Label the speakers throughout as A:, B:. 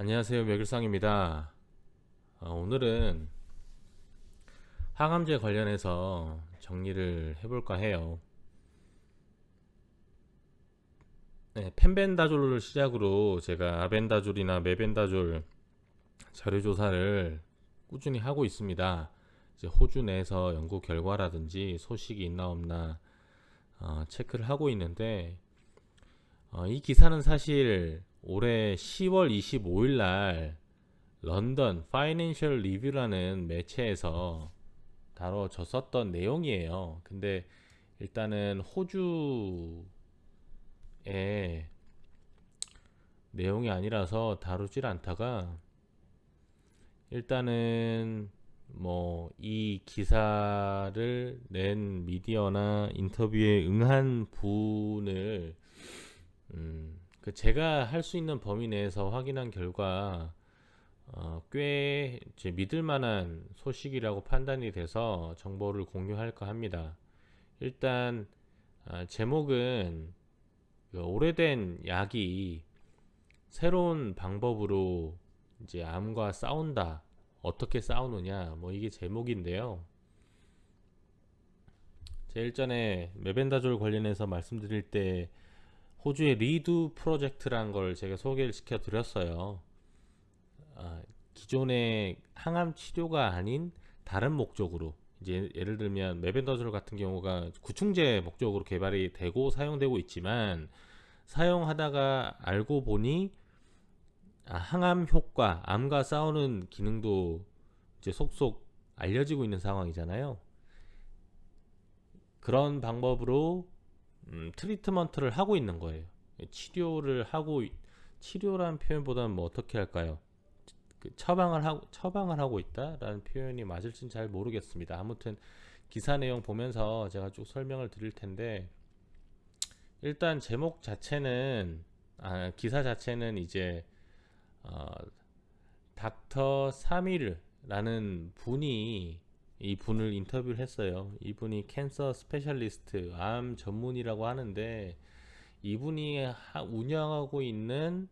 A: 안녕하세요, 맥일상입니다. 오늘은 항암제 관련해서 정리를 해볼까 해요. 네, 펜벤다졸을 시작으로 제가 아벤다졸이나 메벤다졸 자료 조사를 꾸준히 하고 있습니다. 이제 호주 내에서 연구 결과라든지 소식이 있나 없나 체크를 하고 있는데, 이 기사는 사실 올해 10월 25일 날 런던 파이낸셜 리뷰라는 매체에서 다뤄졌었던 내용이에요. 근데 일단은 호주의 내용이 아니라서 다루질 않다가, 일단은 뭐 이 기사를 낸 미디어나 인터뷰에 응한 분을 그 제가 할 수 있는 범위 내에서 확인한 결과 꽤 이제 믿을 만한 소식이라고 판단이 돼서 정보를 공유할까 합니다. 일단 제목은 그 오래된 약이 새로운 방법으로 이제 암과 싸운다. 어떻게 싸우느냐, 뭐 이게 제목인데요. 제가 일전에 메벤다졸 관련해서 말씀드릴 때 호주의 리두 프로젝트란 걸 제가 소개를 시켜 드렸어요. 기존의 항암 치료가 아닌 다른 목적으로, 이제 예를 들면 메벤더졸 같은 경우가 구충제 목적으로 개발이 되고 사용되고 있지만, 사용하다가 알고 보니 항암 효과, 암과 싸우는 기능도 이제 속속 알려지고 있는 상황이잖아요. 그런 방법으로 트리트먼트를 하고 있는 거예요. 치료를 하고, 치료라는 표현보다는 뭐 어떻게 할까요? 처방을 하고 있다라는 표현이 맞을진 잘 모르겠습니다. 아무튼 기사 내용 보면서 제가 쭉 설명을 드릴 텐데, 일단 제목 자체는, 기사 자체는 이제 어, 닥터 사미르라는 분이 이 분을 인터뷰를 했어요. 이분이 캔서 스페셜리스트, 암 전문이라고 하는데, 이분이 운영하고 있는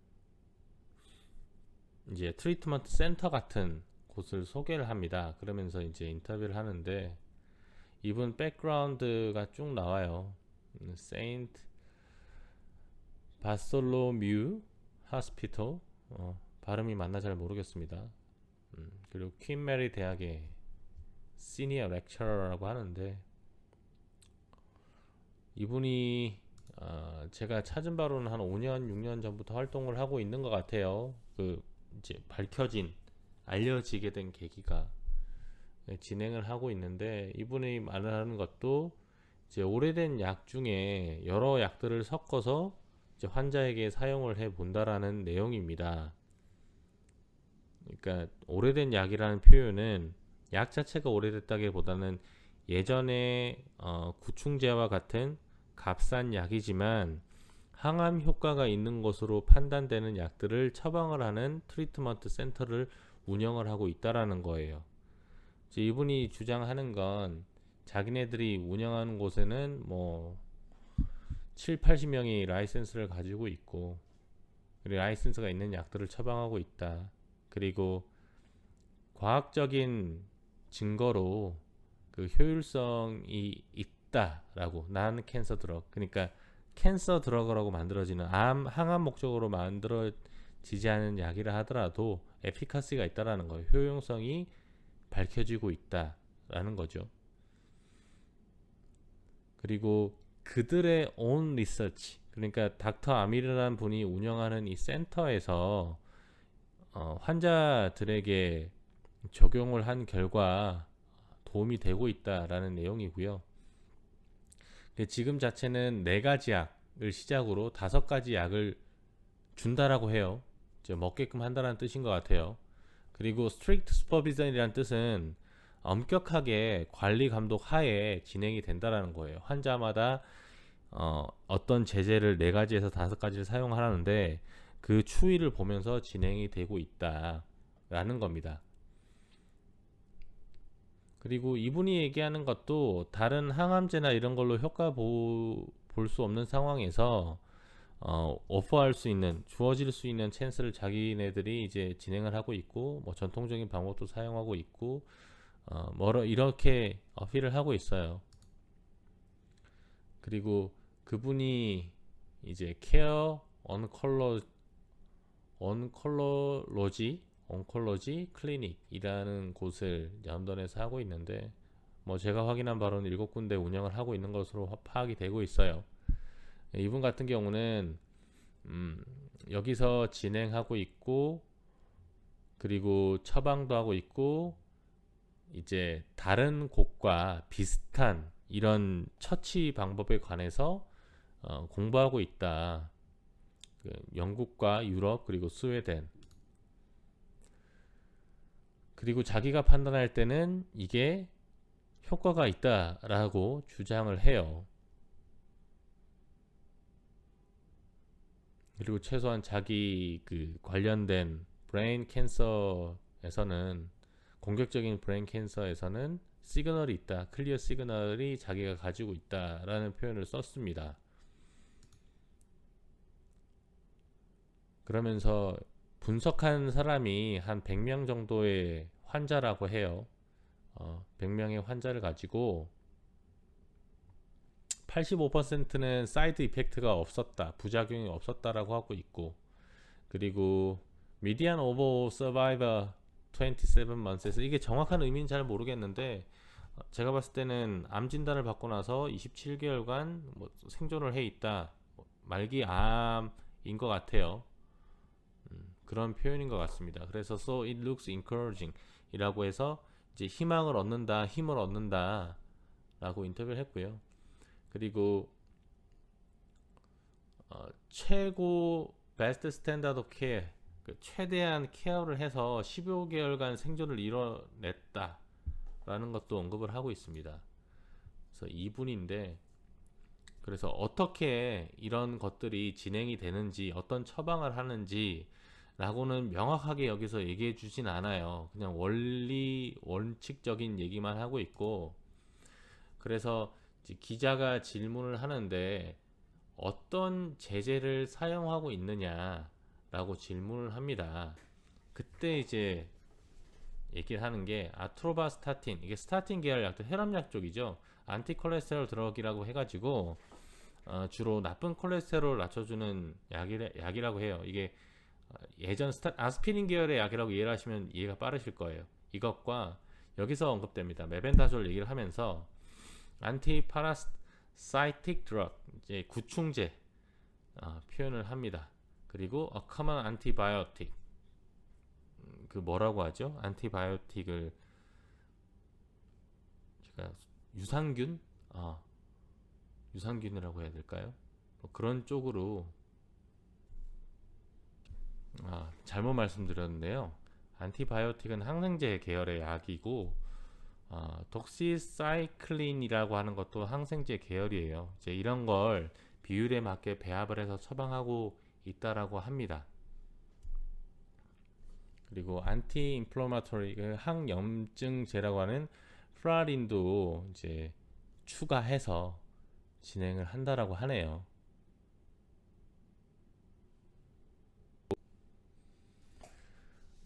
A: 이제 트리트먼트 센터 같은 곳을 소개를 합니다. 그러면서 이제 인터뷰를 하는데, 이분 백그라운드가 쭉 나와요. 세인트 바솔로뮤 하스피터, 발음이 맞나 잘 모르겠습니다. 그리고 퀸 메리 대학의 시니어 렉처러라고 하는데, 이분이 제가 찾은 바로는 한 5년 6년 전부터 활동을 하고 있는 것 같아요. 그 이제 알려지게 된 계기가, 진행을 하고 있는데, 이분이 말하는 것도 이제 오래된 약 중에 여러 약들을 섞어서 이제 환자에게 사용을 해 본다라는 내용입니다. 그러니까 오래된 약이라는 표현은 약 자체가 오래됐다기보다는 예전에 구충제와 같은 값싼 약이지만 항암 효과가 있는 것으로 판단되는 약들을 처방을 하는 트리트먼트 센터를 운영을 하고 있다라는 거예요. 이분이 주장하는 건, 자기네들이 운영하는 곳에는 뭐 7, 80명이 라이센스를 가지고 있고, 그리고 라이센스가 있는 약들을 처방하고 있다. 그리고 과학적인 증거로 그 효율성이 있다라고, 난 캔서 드럭, 그러니까 캔서 드럭이라고 만들어지는 항암 목적으로 만들어지지 않은 약이라 하더라도 에피카시가 있다라는 거예요. 효용성이 밝혀지고 있다라는 거죠. 그리고 그들의 온 리서치, 그러니까 닥터 아미르라는 분이 운영하는 이 센터에서 환자들에게 적용을 한 결과 도움이 되고 있다라는 내용이고요. 지금 자체는 4가지 약을 시작으로 5가지 약을 준다라고 해요. 이제 먹게끔 한다는 뜻인 것 같아요. 그리고 strict supervision이라는 뜻은 엄격하게 관리 감독 하에 진행이 된다라는 거예요. 환자마다 어떤 제재를 4가지에서 5가지를 사용하라는데, 그 추이를 보면서 진행이 되고 있다라는 겁니다. 그리고 이분이 얘기하는 것도 다른 항암제나 이런 걸로 효과 볼 수 없는 상황에서 오퍼할 수 있는, 주어질 수 있는 찬스를 자기네들이 이제 진행을 하고 있고, 뭐 전통적인 방법도 사용하고 있고, 이렇게 어필을 하고 있어요. 그리고 그분이 이제 케어 온컬러지 클리닉이라는 곳을 런던에서 하고 있는데, 뭐 제가 확인한 바로는 7군데 운영을 하고 있는 것으로 파악이 되고 있어요. 이분 같은 경우는 여기서 진행하고 있고, 그리고 처방도 하고 있고, 이제 다른 곳과 비슷한 이런 처치 방법에 관해서 공부하고 있다. 영국과 유럽 그리고 스웨덴. 그리고 자기가 판단할 때는 이게 효과가 있다라고 주장을 해요. 그리고 최소한 자기 그 관련된 브레인 캔서에서는, 공격적인 브레인 캔서에서는 시그널이 있다, 클리어 시그널이 자기가 가지고 있다라는 표현을 썼습니다. 그러면서 분석한 사람이 한 100명 정도의 환자라고 해요. 100명의 환자를 가지고 85%는 사이드 이펙트가 없었다, 부작용이 없었다라고 하고 있고, 그리고 미디안 오버 서바이버 27 months에서, 이게 정확한 의미는 잘 모르겠는데 제가 봤을 때는 암 진단을 받고 나서 27개월간 뭐 생존을 해 있다, 말기 암인 것 같아요. 그런 표현인 것 같습니다. 그래서 so it looks encouraging 이라고 해서 이제 희망을 얻는다, 힘을 얻는다 라고 인터뷰를 했고요. 그리고 최고 베스트 스탠다드 오브 케어, 최대한 케어를 해서 15개월간 생존을 이뤄냈다 라는 것도 언급을 하고 있습니다. 그래서 이분인데, 그래서 어떻게 이런 것들이 진행이 되는지, 어떤 처방을 하는지 라고는 명확하게 여기서 얘기해 주진 않아요. 그냥 원칙적인 얘기만 하고 있고, 그래서 기자가 질문을 하는데 어떤 제재를 사용하고 있느냐 라고 질문을 합니다. 그때 이제 얘기를 하는 게 아트로바스타틴, 이게 스타틴 계열 약도 혈압약 쪽이죠. 안티콜레스테롤 드럭이라고 해가지고 주로 나쁜 콜레스테롤을 낮춰주는 약이라고 해요. 이게 예전 아스피린 계열의 약이라고 이해를 하시면 이해가 빠르실 거예요. 이것과 여기서 언급됩니다. 메벤다졸 얘기를 하면서 안티파라사이틱 드럭, 이제 구충제 표현을 합니다. 그리고 common antibiotic, 그 뭐라고 하죠? 안티바이오틱을 제가 유산균이라고 해야 될까요? 뭐 그런 쪽으로 잘못 말씀드렸는데요. 안티바이오틱은 항생제 계열의 약이고, 독시사이클린이라고 하는 것도 항생제 계열이에요. 이제 이런 걸 비율에 맞게 배합을 해서 처방하고 있다라고 합니다. 그리고 안티인플로마토리, 항염증제라고 하는 프라린도 이제 추가해서 진행을 한다라고 하네요.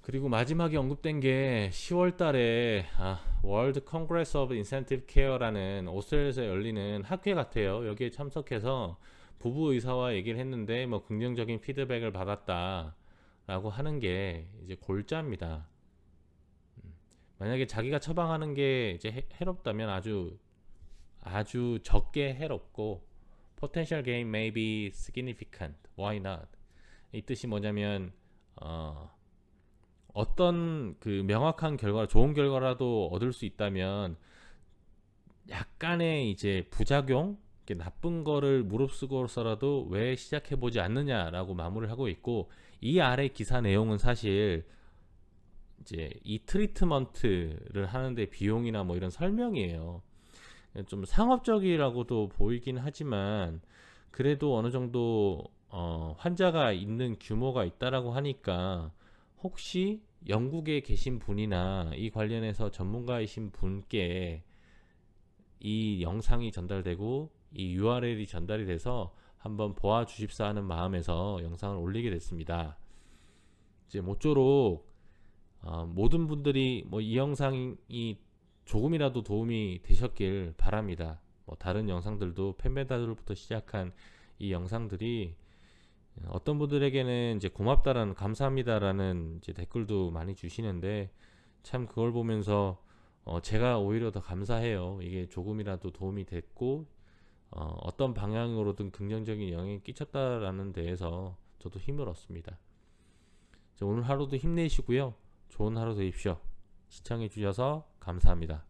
A: 그리고 마지막에 언급된 게 10월 달에 월드 컨그레스 오브 인센티브 케어라는 오스트레일리아에서 열리는 학회 같아요. 여기에 참석해서 부부 의사와 얘기를 했는데 뭐 긍정적인 피드백을 받았다 라고 하는 게 이제 골자입니다. 만약에 자기가 처방하는 게 이제 해롭다면 아주 적게 해롭고, potential gain may be significant, why not? 이 뜻이 뭐냐면 어떤 그 명확한 결과, 좋은 결과라도 얻을 수 있다면 약간의 이제 부작용, 나쁜 거를 무릅쓰고서라도 왜 시작해보지 않느냐라고 마무리를 하고 있고, 이 아래 기사 내용은 사실 이제 이 트리트먼트를 하는데 비용이나 뭐 이런 설명이에요. 좀 상업적이라고도 보이긴 하지만 그래도 어느 정도 환자가 있는 규모가 있다라고 하니까, 혹시 영국에 계신 분이나 이 관련해서 전문가이신 분께 이 영상이 전달되고 이 URL이 전달이 돼서 한번 보아 주십사 하는 마음에서 영상을 올리게 됐습니다. 이제 모쪼록 모든 분들이 뭐 이 영상이 조금이라도 도움이 되셨길 바랍니다. 뭐 다른 영상들도 팬메달부터 시작한 이 영상들이 어떤 분들에게는 이제 고맙다라는, 감사합니다라는 이제 댓글도 많이 주시는데, 참 그걸 보면서 제가 오히려 더 감사해요. 이게 조금이라도 도움이 됐고 어떤 방향으로든 긍정적인 영향이 끼쳤다라는 데에서 저도 힘을 얻습니다. 오늘 하루도 힘내시고요. 좋은 하루 되십시오. 시청해 주셔서 감사합니다.